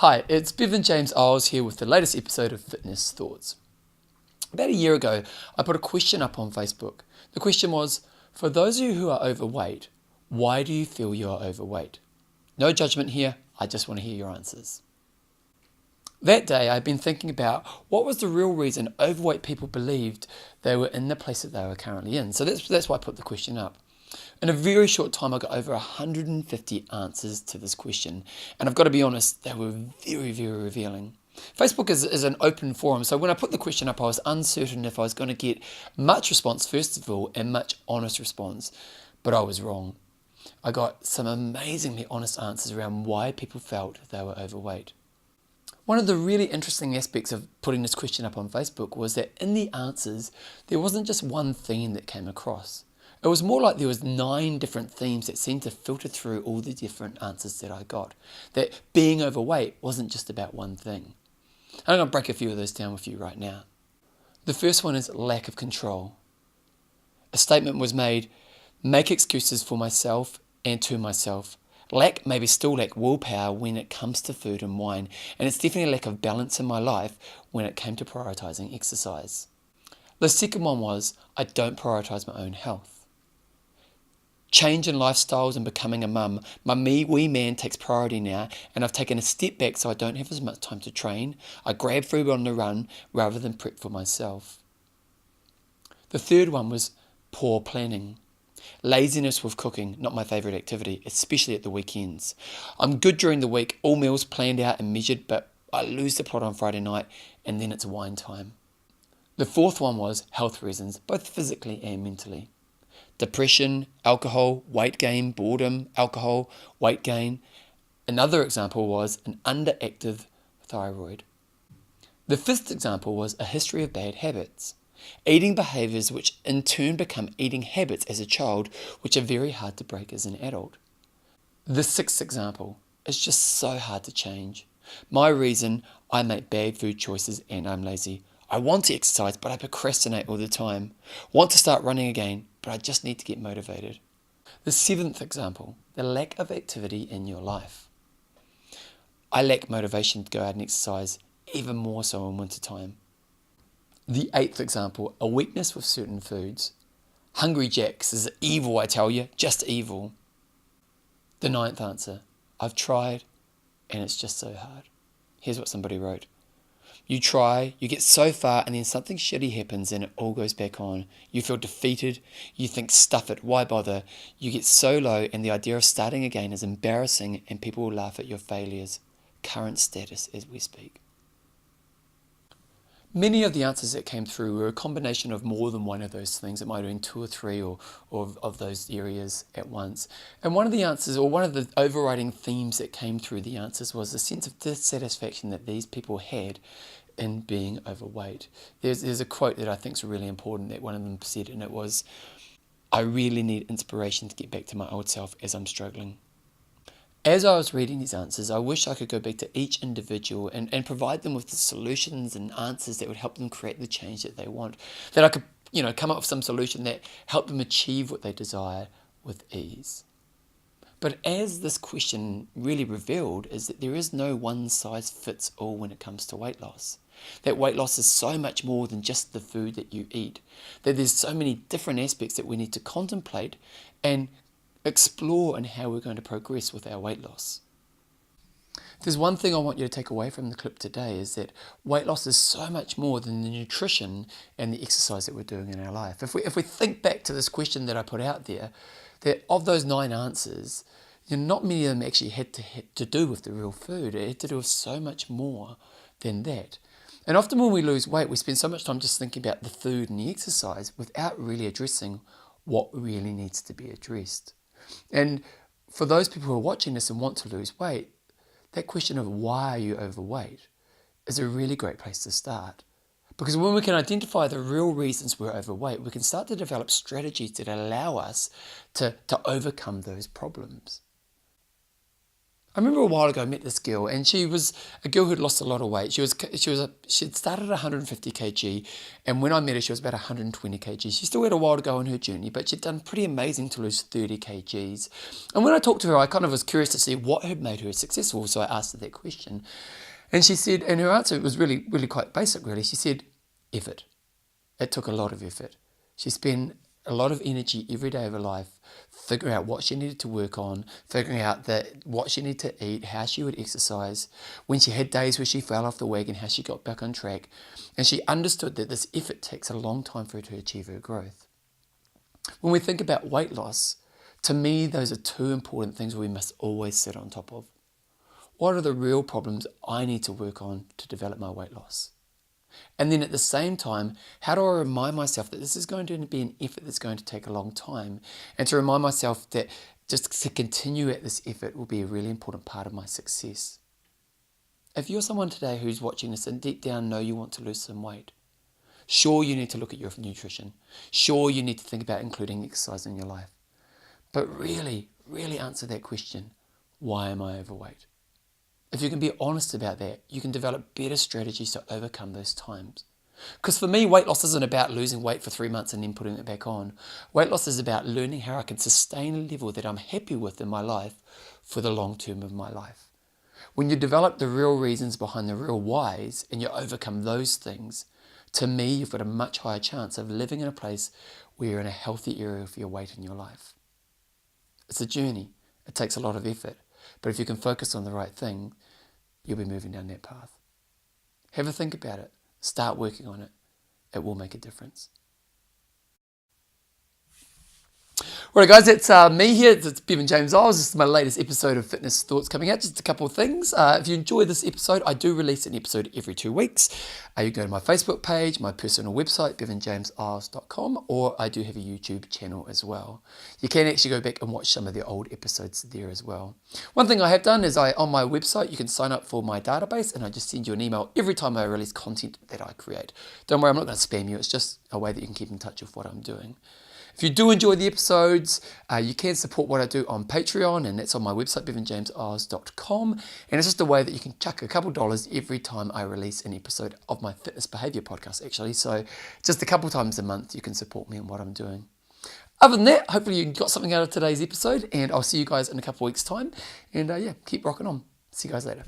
Hi, it's Bevan Eyles here with the latest episode of Fitness Thoughts. About a year ago, I put a question up on Facebook. The question was, for those of you who are overweight, why do you feel you are overweight? No judgment here, I just want to hear your answers. That day, I'd been thinking about what was the real reason overweight people believed they were in the place that they were currently in. So that's why I put the question up. In a very short time, I got over 150 answers to this question. And I've got to be honest, they were very, very revealing. Facebook is an open forum, so when I put the question up, I was uncertain if I was going to get much response, first of all, and much honest response. But I was wrong. I got some amazingly honest answers around why people felt they were overweight. One of the really interesting aspects of putting this question up on Facebook was that in the answers, there wasn't just one theme that came across. It was more like there was 9 different themes that seemed to filter through all the different answers that I got. That being overweight wasn't just about one thing. I'm going to break a few of those down with you right now. The first one is lack of control. A statement was made, make excuses for myself and to myself. Maybe still lack willpower when it comes to food and wine, and it's definitely a lack of balance in my life when it came to prioritising exercise. The second one was, I don't prioritise my own health. Change in lifestyles and becoming a mum. My wee man takes priority now, and I've taken a step back so I don't have as much time to train. I grab food on the run rather than prep for myself. The third one was poor planning. Laziness with cooking, not my favourite activity, especially at the weekends. I'm good during the week, all meals planned out and measured, but I lose the plot on Friday night, and then it's wine time. The fourth one was health reasons, both physically and mentally. Depression, alcohol, weight gain, boredom, alcohol, weight gain. Another example was an underactive thyroid. The fifth example was a history of bad habits. Eating behaviours which in turn become eating habits as a child, which are very hard to break as an adult. The sixth example is just so hard to change. My reason, I make bad food choices and I'm lazy. I want to exercise, but I procrastinate all the time. Want to start running again, but I just need to get motivated. The seventh example, the lack of activity in your life. I lack motivation to go out and exercise, even more so in winter time. The eighth example, a weakness with certain foods. Hungry Jacks is evil, I tell you, just evil. The ninth answer, I've tried and it's just so hard. Here's what somebody wrote. You try, you get so far, and then something shitty happens and it all goes back on. You feel defeated, you think stuff it, why bother? You get so low and the idea of starting again is embarrassing and people will laugh at your failures. Current status as we speak. Many of the answers that came through were a combination of more than one of those things. It might have been 2 or 3 or of those areas at once. And one of the answers, or one of the overriding themes that came through the answers, was the sense of dissatisfaction that these people had in being overweight. There's a quote that I think is really important that one of them said, and it was, I really need inspiration to get back to my old self as I'm struggling. As I was reading these answers, I wish I could go back to each individual and provide them with the solutions and answers that would help them create the change that they want. That I could, come up with some solution that helped them achieve what they desire with ease. But as this question really revealed, is that there is no one size fits all when it comes to weight loss. That weight loss is so much more than just the food that you eat. That there's so many different aspects that we need to contemplate and explore in how we're going to progress with our weight loss. There's one thing I want you to take away from the clip today, is that weight loss is so much more than the nutrition and the exercise that we're doing in our life. If we think back to this question that I put out there, that of those 9 answers, not many of them actually had to do with the real food. It had to do with so much more than that. And often when we lose weight, we spend so much time just thinking about the food and the exercise without really addressing what really needs to be addressed. And for those people who are watching this and want to lose weight, that question of why are you overweight is a really great place to start. Because when we can identify the real reasons we're overweight, we can start to develop strategies that allow us to overcome those problems. I remember a while ago I met this girl, and she was a girl who'd lost a lot of weight. She'd started at 150 kg, and when I met her, she was about 120 kg. She still had a while to go on her journey, but she'd done pretty amazing to lose 30 kgs. And when I talked to her, I kind of was curious to see what had made her successful, so I asked her that question. And she said, and her answer was really, really quite basic, really. She said, effort. It took a lot of effort. She spent a lot of energy every day of her life figuring out what she needed to work on, figuring out what she needed to eat, how she would exercise, when she had days where she fell off the wagon, how she got back on track. And she understood that this effort takes a long time for her to achieve her growth. When we think about weight loss, to me, those are two important things we must always sit on top of. What are the real problems I need to work on to develop my weight loss? And then at the same time, how do I remind myself that this is going to be an effort that's going to take a long time, and to remind myself that just to continue at this effort will be a really important part of my success. If you're someone today who's watching this and deep down know you want to lose some weight, sure, you need to look at your nutrition. Sure, you need to think about including exercise in your life. But really, really answer that question, why am I overweight? If you can be honest about that, you can develop better strategies to overcome those times. Because for me, weight loss isn't about losing weight for 3 months and then putting it back on. Weight loss is about learning how I can sustain a level that I'm happy with in my life for the long term of my life. When you develop the real reasons behind the real whys and you overcome those things, to me, you've got a much higher chance of living in a place where you're in a healthy area for your weight in your life. It's a journey. It takes a lot of effort. But if you can focus on the right thing, you'll be moving down that path. Have a think about it. Start working on it. It will make a difference. Right, guys, it's me here. It's Bevan James Eyles. This is my latest episode of Fitness Thoughts coming out. Just a couple of things. If you enjoy this episode, I do release an episode every 2 weeks. You can go to my Facebook page, my personal website, bevanjameseyles.com, or I do have a YouTube channel as well. You can actually go back and watch some of the old episodes there as well. One thing I have done is on my website, you can sign up for my database, and I just send you an email every time I release content that I create. Don't worry, I'm not going to spam you. It's just a way that you can keep in touch with what I'm doing. If you do enjoy the episodes, you can support what I do on Patreon, and that's on my website, bevanjameseyles.com. And it's just a way that you can chuck a couple dollars every time I release an episode of my fitness behavior podcast, actually. So just a couple times a month, you can support me in what I'm doing. Other than that, hopefully you got something out of today's episode, and I'll see you guys in a couple of weeks' time. And keep rocking on. See you guys later.